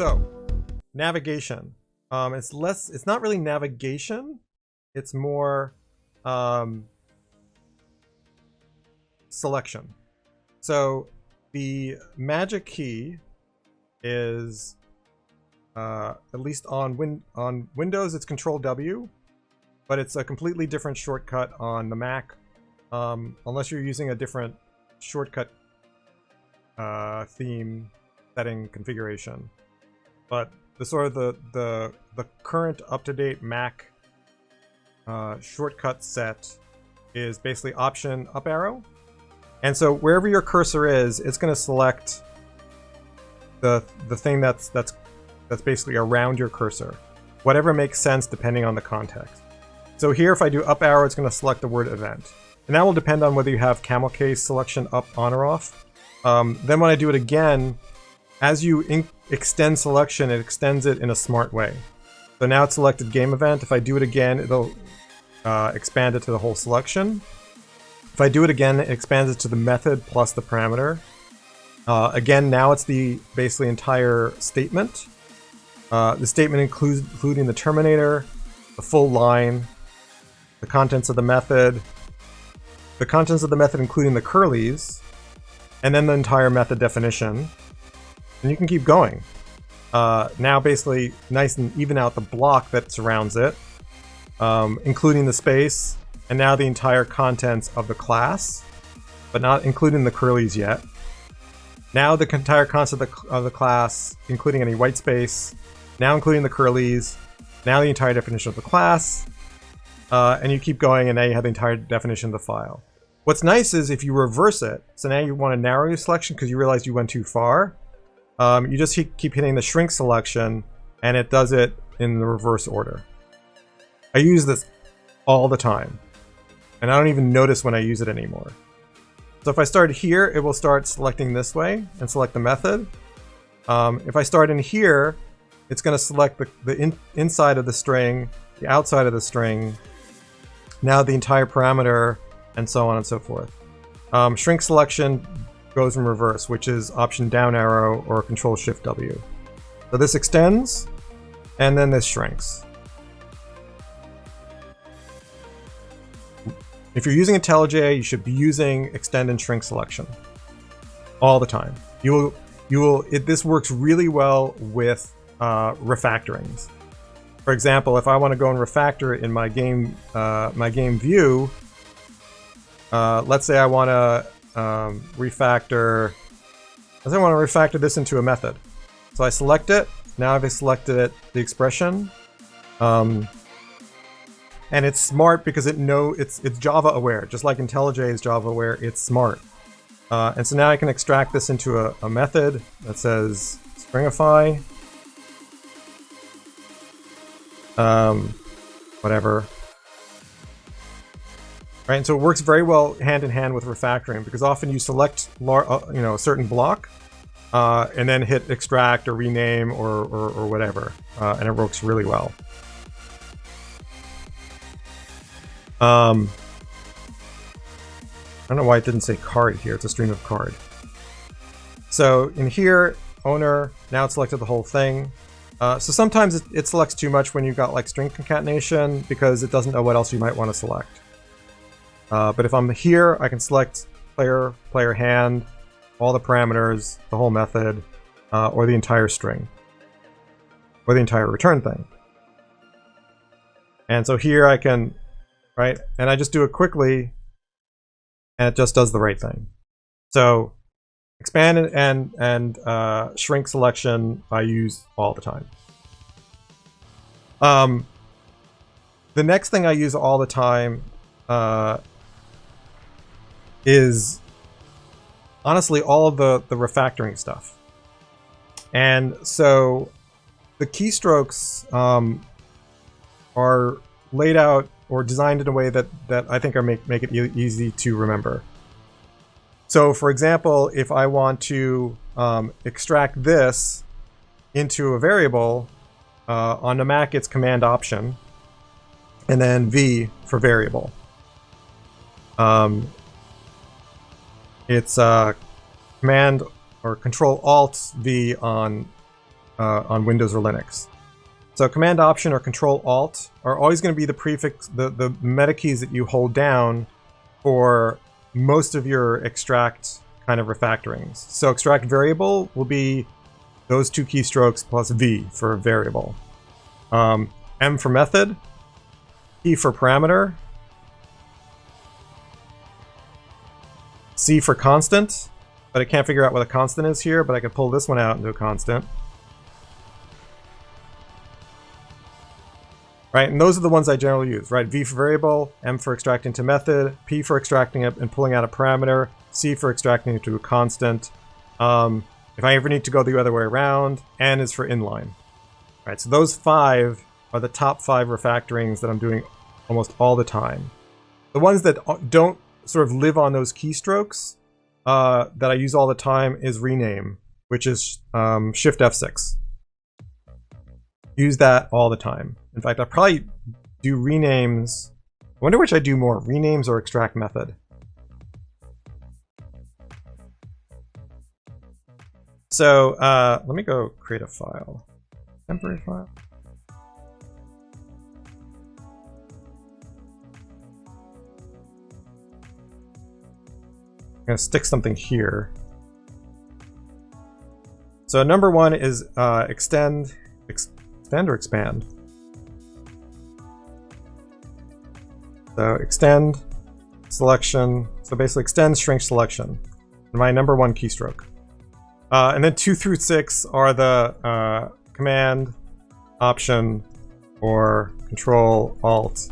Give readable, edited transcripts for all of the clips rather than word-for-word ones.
So, navigation. It's not really navigation. It's more selection. So the magic key is, at least on Windows, it's Ctrl+W, but it's a completely different shortcut on the Mac, unless you're using a different shortcut theme setting configuration. But the sort of the current up-to-date Mac shortcut set is basically Option up arrow, and so wherever your cursor is, it's going to select the thing that's basically around your cursor, whatever makes sense depending on the context. So here, if I do up arrow, it's going to select the word event, and that will depend on whether you have camel case selection up, on, or off. Then when I do it again, as you extend selection, it extends it in a smart way. So now it's selected game event. If I do it again, it'll expand it to the whole selection. If I do it again, it expands it to the method plus the parameter. Again, now it's the basically entire statement. The statement including the terminator, the full line, the contents of the method including the curlies, and then the entire method definition. And you can keep going. Now basically nice and even out the block that surrounds it, including the space, and now the entire contents of the class, but not including the curlies yet. Now the entire concept of the class, including any white space, now including the curlies, now the entire definition of the class, and you keep going, and now you have the entire definition of the file. What's nice is if you reverse it, so now you want to narrow your selection because you realize you went too far, you just keep hitting the shrink selection, and it does it in the reverse order. I use this all the time, and I don't even notice when I use it anymore. So if I start here, it will start selecting this way and select the method. If I start in here, it's going to select the inside of the string, the outside of the string, now the entire parameter, and so on and so forth. Shrink selection goes in reverse, which is Option down arrow or Ctrl+Shift+W. So this extends, and then this shrinks. If you're using IntelliJ IDEA, you should be using extend and shrink selection all the time. This works really well with refactorings. For example, if I want to go and refactor it in my game view, let's say I want to refactor this into a method. So I select it. Now I've selected it, the expression. And it's smart because it's Java aware, just like IntelliJ IDEA is Java aware. It's smart, and so now I can extract this into a method that says stringify, whatever. Right, and so it works very well hand in hand with refactoring because often you select a certain block, and then hit extract or rename or whatever, and it works really well. I don't know why it didn't say card here. It's a stream of card. So in here, owner, now it's selected the whole thing. So sometimes it selects too much when you've got like string concatenation because it doesn't know what else you might want to select. But if I'm here, I can select player, player hand, all the parameters, the whole method, or the entire string, or the entire return thing. And so here I can, right, and I just do it quickly, and it just does the right thing. So expand and shrink selection I use all the time. The next thing I use all the time is honestly all of the refactoring stuff. And so the keystrokes are laid out or designed in a way that I think make it easy to remember. So for example, if I want to extract this into a variable, on the Mac it's Command Option, and then V for variable. It's Command or Ctrl+Alt V on on Windows or Linux. So Command Option or Ctrl Alt are always going to be the prefix, the meta keys that you hold down for most of your extract kind of refactorings. So extract variable will be those two keystrokes plus V for variable. M for method, P for parameter, C for constant, but I can't figure out what a constant is here, but I can pull this one out into a constant. Right, and those are the ones I generally use, right? V for variable, M for extracting to method, P for extracting it and pulling out a parameter, C for extracting it to a constant. If I ever need to go the other way around, N is for inline. Right, so those 5 are the top 5 refactorings that I'm doing almost all the time. The ones that don't sort of live on those keystrokes that I use all the time is rename, which is Shift F6. Use that all the time. In fact, I probably do renames. I wonder which I do more, renames or extract method. So let me go create a file. Temporary file. I'm going to stick something here. So number 1 is extend or expand. So extend selection. So basically extend shrink selection. My number 1 keystroke. And then 2 through 6 are the Command, Option, or Ctrl, Alt,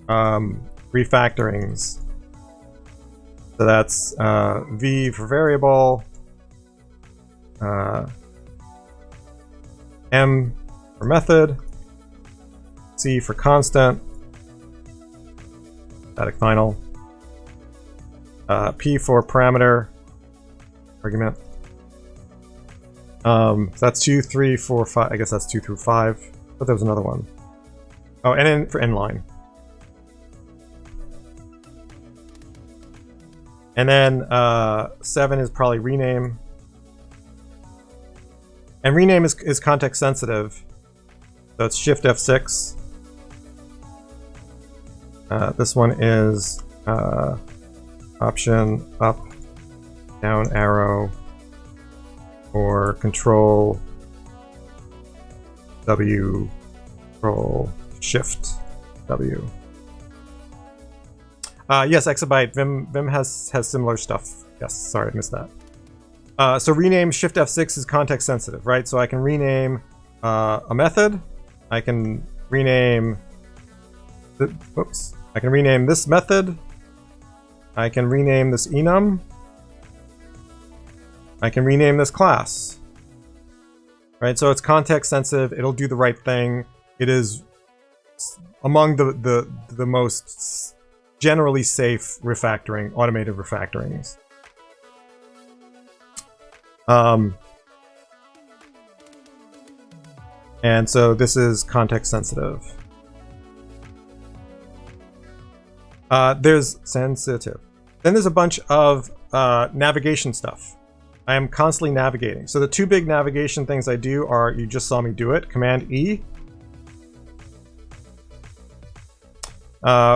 refactorings. So that's V for variable, M for method, C for constant, static final, P for parameter, argument. So that's 2, 3, 4, 5. I guess that's 2 through 5. But there was another one. Oh, and then for inline. And then 7 is probably rename. And rename is context sensitive. So it's Shift F6. This one is Option up, down arrow, or Control W, Control Shift W. Yes, Exabyte. Vim has similar stuff. Yes, sorry, I missed that. So rename Shift F6 is context sensitive, right? So I can rename a method. I can rename. Oops. I can rename this method. I can rename this enum. I can rename this class. Right, so it's context sensitive. It'll do the right thing. It is among the most generally safe refactoring, automated refactorings. And so this is context sensitive. There's sensitive. Then there's a bunch of navigation stuff. I am constantly navigating. So the 2 big navigation things I do are, you just saw me do it, Command E,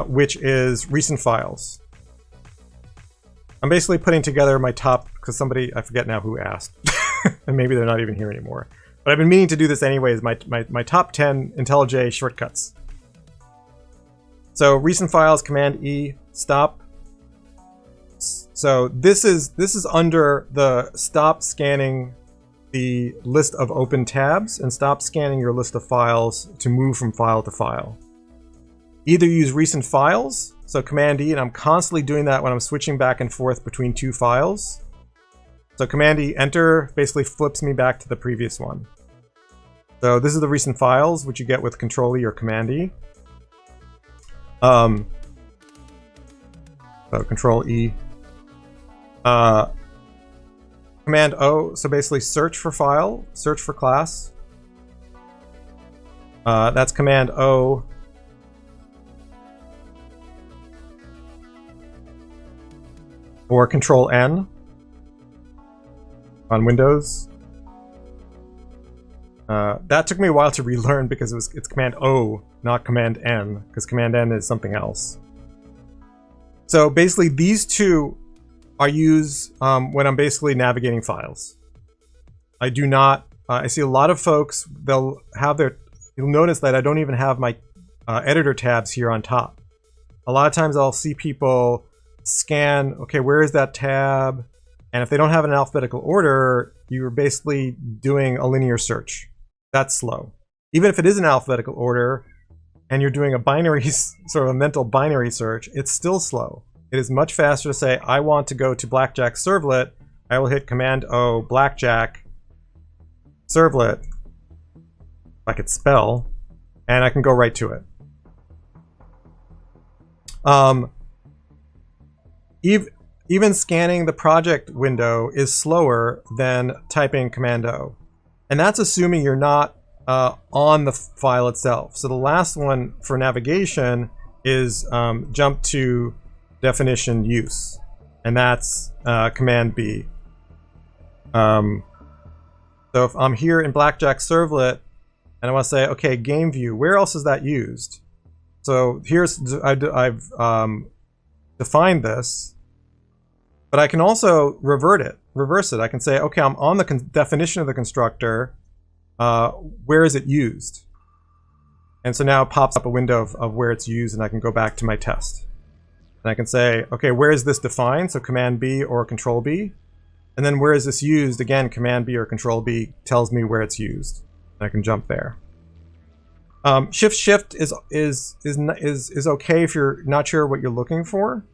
which is recent files. I'm basically putting together my top, because somebody, I forget now who asked, and maybe they're not even here anymore. But I've been meaning to do this anyways, my top 10 IntelliJ shortcuts. So recent files, Command E, stop. So this is under the stop scanning the list of open tabs and stop scanning your list of files to move from file to file. Either use recent files, so Command E, and I'm constantly doing that when I'm switching back and forth between 2 files. So Command E, enter, basically flips me back to the previous one. So this is the recent files, which you get with Control E or Command E. So Control E. Command O, so basically search for file, search for class. That's Command O. Or Control N on Windows. That took me a while to relearn because it's Command O, not Command N, because Command N is something else. So basically these two are used when I'm basically navigating files. I do not, I see a lot of folks, they'll have their, you'll notice that I don't even have my editor tabs here on top. A lot of times I'll see people scan, okay, where is that tab? And if they don't have an alphabetical order, you're basically doing a linear search. That's slow. Even if it is an alphabetical order and you're doing a binary, sort of a mental binary search, it's still slow. It is much faster to say, I want to go to Blackjack Servlet. I will hit Command O, Blackjack Servlet, if I could spell, and I can go right to it. Even scanning the project window is slower than typing Command O. And that's assuming you're not on the file itself. So the last one for navigation is jump to definition use. And that's Command B. So if I'm here in Blackjack Servlet and I want to say, okay, game view, where else is that used? So here's, I've defined this. But I can also reverse it. I can say, okay, I'm on the definition of the constructor. Where is it used? And so now it pops up a window of where it's used, and I can go back to my test. And I can say, okay, where is this defined? So Command B or Control B. And then where is this used? Again, Command B or Control B tells me where it's used. And I can jump there. Shift is okay if you're not sure what you're looking for.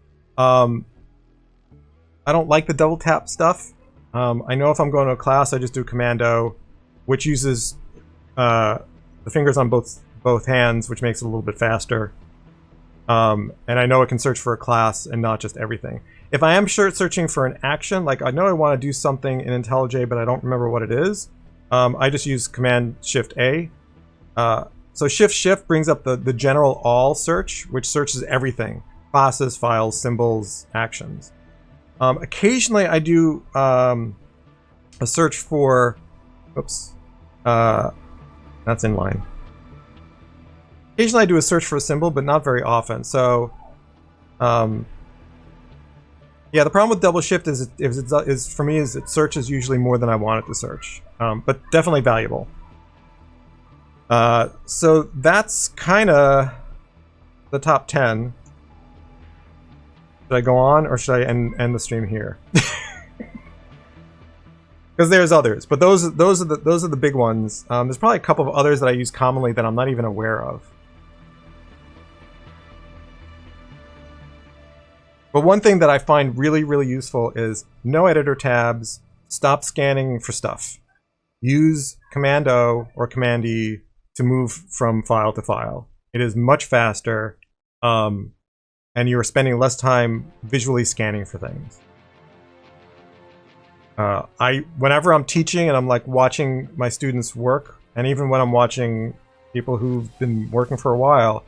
I don't like the double tap stuff. I know if I'm going to a class, I just do Command O, which uses the fingers on both hands, which makes it a little bit faster. And I know it can search for a class and not just everything. If I am searching for an action, like I know I want to do something in IntelliJ, but I don't remember what it is, I just use Command Shift A. So Shift brings up the general all search, which searches everything: classes, files, symbols, actions. Occasionally I do a search for, oops, that's inline. Occasionally I do a search for a symbol, but not very often. So, yeah, the problem with double shift is for me is it searches usually more than I want it to search, but definitely valuable. So that's kind of the top 10. Should I go on, or should I end the stream here? Because there's others, but those are the big ones. There's probably a couple of others that I use commonly that I'm not even aware of. But one thing that I find really, really useful is no editor tabs. Stop scanning for stuff. Use Command O or Command E to move from file to file. It is much faster. And you're spending less time visually scanning for things. Whenever I'm teaching and I'm like watching my students work, and even when I'm watching people who've been working for a while,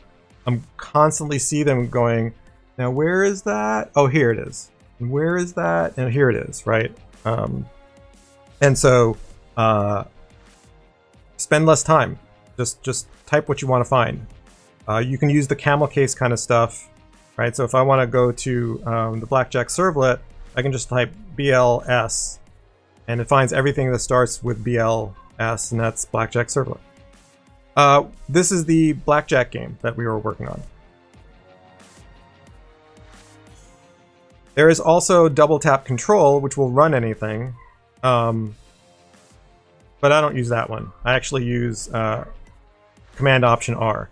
I'm constantly see them going, now where is that? Oh, here it is. And where is that? And here it is, right? And so spend less time. Just type what you want to find. You can use the camel case kind of stuff. Right, so if I want to go to the Blackjack Servlet, I can just type BLS, and it finds everything that starts with BLS, and that's Blackjack Servlet. This is the Blackjack game that we were working on. There is also double tap control, which will run anything, but I don't use that one. I actually use Command Option R.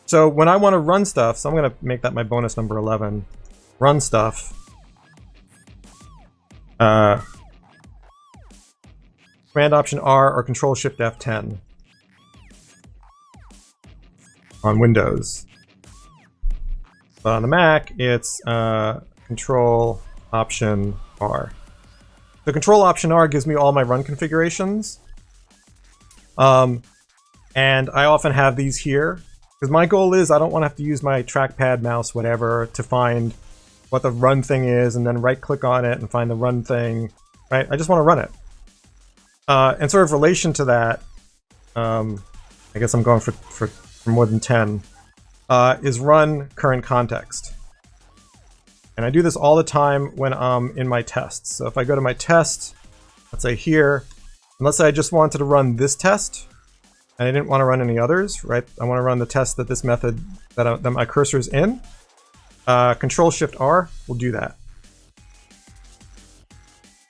So when I want to run stuff, so I'm going to make that my bonus number 11, run stuff. Command Option R or Ctrl Shift F10 on Windows. But on the Mac, it's Control Option R. The Control Option R gives me all my run configurations. And I often have these here. Because my goal is I don't want to have to use my trackpad, mouse, whatever, to find what the run thing is and then right-click on it and find the run thing, right? I just want to run it. And sort of relation to that, I guess I'm going for more than 10, is run current context. And I do this all the time when I'm in my tests. So if I go to my test, let's say here, and let's say I just wanted to run this test, and I didn't want to run any others, right? I want to run the test that this method, that my cursor is in. Ctrl+Shift+R will do that.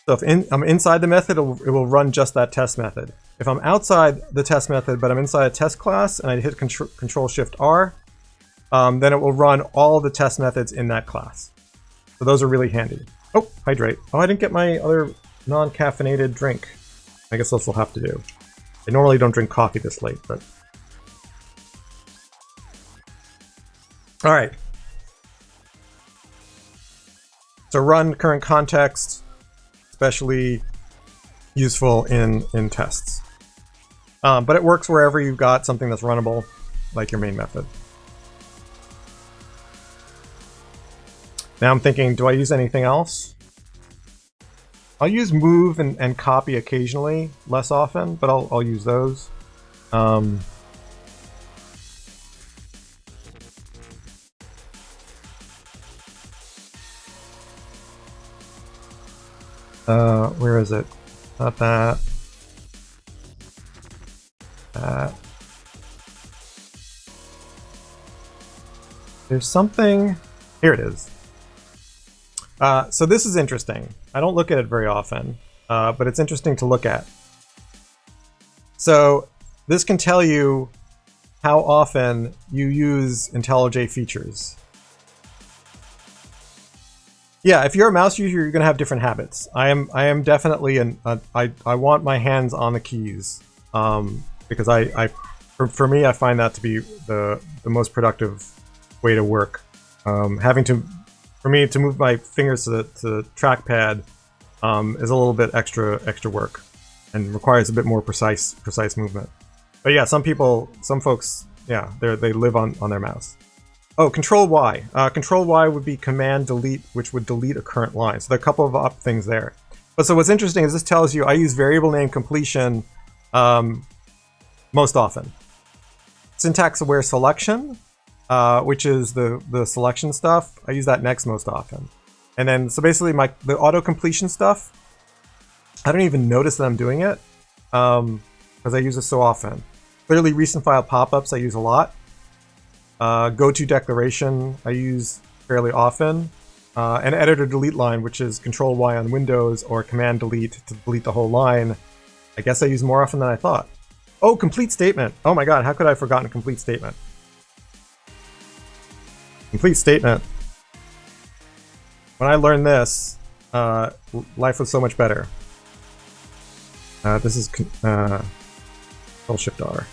So if I'm inside the method, it will run just that test method. If I'm outside the test method, but I'm inside a test class, and I hit Ctrl+Shift+R, then it will run all the test methods in that class. So those are really handy. Oh, hydrate. Oh, I didn't get my other non-caffeinated drink. I guess this will have to do. I normally don't drink coffee this late, but... All right. So run current context, especially useful in tests. But it works wherever you've got something that's runnable, like your main method. Now I'm thinking, do I use anything else? I'll use move and copy occasionally, less often, but I'll use those. Where is it? Not that. That. There's something. Here it is. So this is interesting. I don't look at it very often, but it's interesting to look at. So this can tell you how often you use IntelliJ features. Yeah, if you're a mouse user, you're going to have different habits. I am definitely I want my hands on the keys, because for me, I find that to be the most productive way to work. For me to move my fingers to the trackpad is a little bit extra work and requires a bit more precise movement. But yeah, some folks, yeah, they live on their mouse. Oh, Control-Y. Control-Y would be Command Delete, which would delete a current line. So there are a couple of things there. But so what's interesting is this tells you I use variable name completion most often. Syntax-aware selection, which is the selection stuff, I use that next most often. And then, so basically the auto-completion stuff, I don't even notice that I'm doing it, because I use it so often. Clearly, recent file pop-ups I use a lot. Go-to declaration I use fairly often. And editor delete line, which is Control-Y on Windows or Command Delete to delete the whole line, I guess I use more often than I thought. Oh, complete statement. Oh my god, how could I have forgotten a complete statement? Complete statement. When I learned this, life was so much better. This is Ctrl+Shift+R.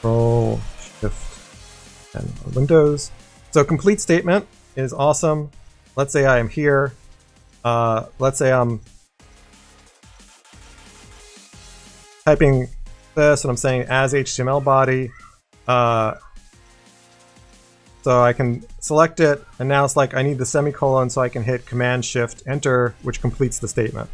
Ctrl+Shift and Windows. So complete statement is awesome. Let's say I am here. Let's say I'm typing this and I'm saying as HTML body. So I can select it, and now it's like I need the semicolon, so I can hit Command+Shift+Enter, which completes the statement.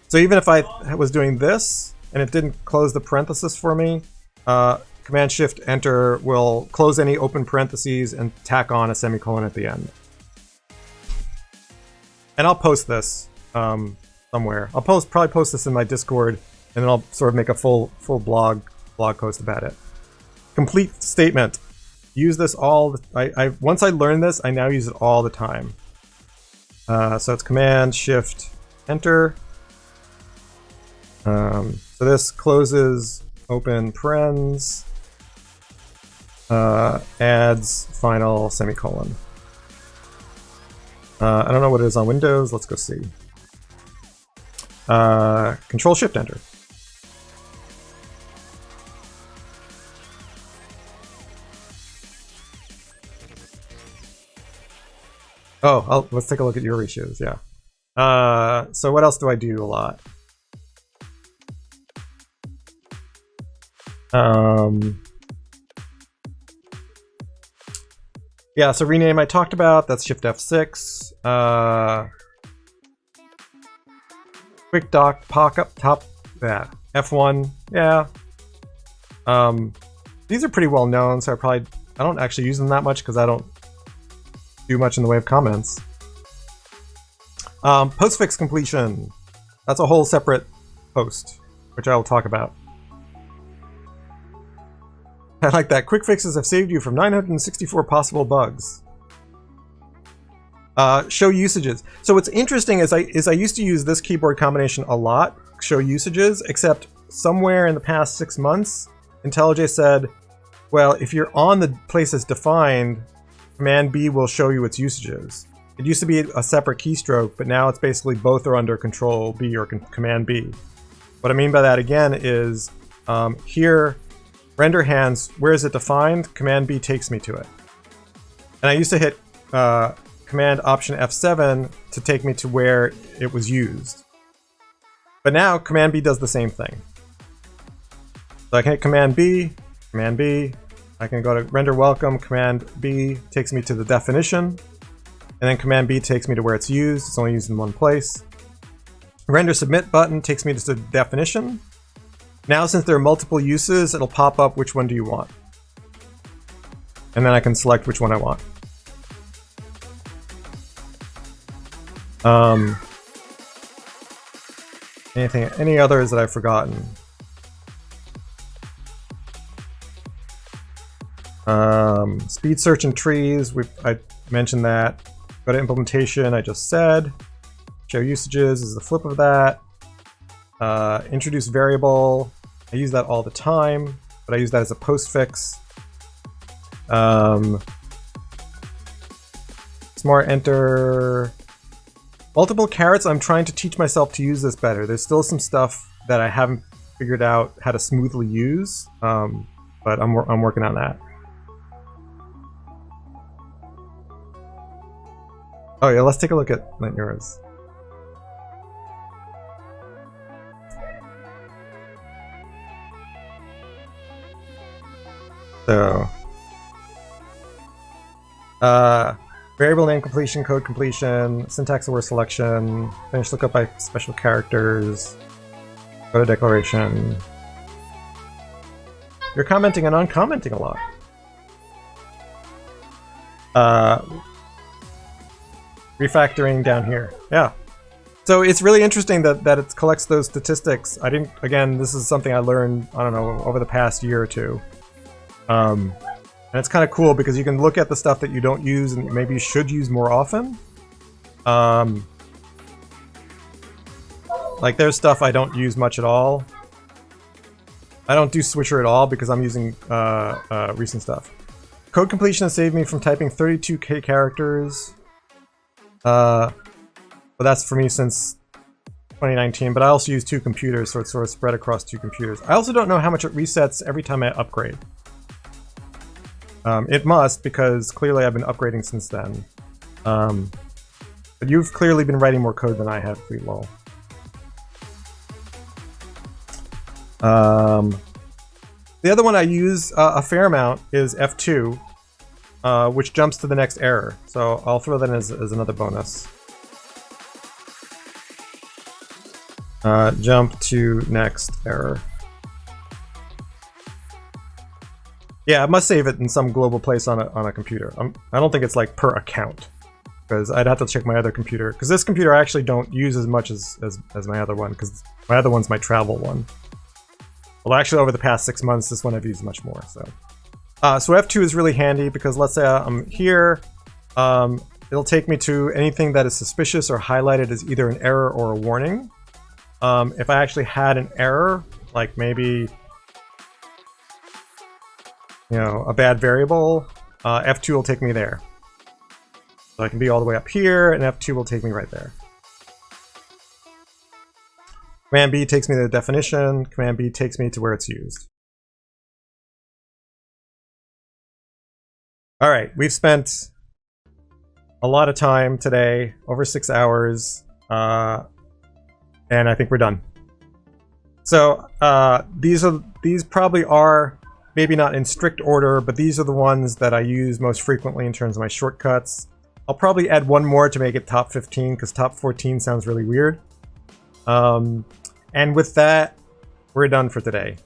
So even if I was doing this and it didn't close the parenthesis for me, Command+Shift+Enter will close any open parentheses and tack on a semicolon at the end. And I'll post this somewhere. I'll probably post this in my Discord, and then I'll sort of make a full blog post about it. Complete statement. Use this all. Once I learned this, I now use it all the time. So it's Command+Shift+Enter. So this closes open parens, adds final semicolon. I don't know what it is on Windows. Let's go see. Ctrl+Shift+Enter. Oh, let's take a look at your ratios, yeah. So what else do I do a lot? Yeah, so rename I talked about, that's Shift F6. quick dock, pop up, top, yeah, F1, yeah. These are pretty well known, so I don't actually use them that much because I don't do much in the way of comments. Postfix completion. That's a whole separate post, which I will talk about. I like that. Quick fixes have saved you from 964 possible bugs. Show usages. So what's interesting is I used to use this keyboard combination a lot, show usages, except somewhere in the past 6 months, IntelliJ said, well, if you're on the places defined, Cmd+B will show you its usages. It used to be a separate keystroke, but now it's basically both are under Ctrl+B or Cmd+B. What I mean by that again is here, render hands, where is it defined? Cmd+B takes me to it. And I used to hit Command Option F7 to take me to where it was used. But now Cmd+B does the same thing. So I can hit Cmd+B, Cmd+B, I can go to render welcome, Cmd+B takes me to the definition, and then Cmd+B takes me to where it's used. It's only used in one place. Render submit button takes me to the definition. Now since there are multiple uses, it'll pop up which one do you want. And then I can select which one I want. Any others that I've forgotten? Speed search and trees, I mentioned that. Go to implementation, I just said. Show usages is the flip of that. Introduce variable, I use that all the time, but I use that as a postfix. Smart enter. Multiple carrots, I'm trying to teach myself to use this better. There's still some stuff that I haven't figured out how to smoothly use, but I'm working on that. Oh yeah, let's take a look at yours. So, variable name completion, code completion, syntax aware selection, finish lookup by special characters, go to declaration. You're commenting and uncommenting a lot. Refactoring down here, yeah. So it's really interesting that it collects those statistics. Again, this is something I learned, I don't know, over the past year or two. And it's kind of cool because you can look at the stuff that you don't use and maybe you should use more often. Like there's stuff I don't use much at all. I don't do switcher at all because I'm using recent stuff. Code completion has saved me from typing 32K characters. But that's for me since 2019, but I also use 2 computers, so it's sort of spread across 2 computers. I also don't know how much it resets every time I upgrade. It must, because clearly I've been upgrading since then. But you've clearly been writing more code than I have, lol. The other one I use a fair amount is F2, which jumps to the next error. So I'll throw that in as another bonus. Jump to next error. Yeah, I must save it in some global place on a computer. I don't think it's like per account, because I'd have to check my other computer. Because this computer I actually don't use as much as my other one, because my other one's my travel one. Well, actually, over the past 6 months, this one I've used much more. So F2 is really handy because let's say I'm here, it'll take me to anything that is suspicious or highlighted as either an error or a warning. If I actually had an error, like maybe, you know, a bad variable, F2 will take me there. So I can be all the way up here, and F2 will take me right there. Command+B takes me to the definition, Command+B takes me to where it's used. Alright, we've spent a lot of time today, over 6 hours, and I think we're done. So these probably are, maybe not in strict order, but these are the ones that I use most frequently in terms of my shortcuts. I'll probably add one more to make it top 15, because top 14 sounds really weird. And with that, we're done for today.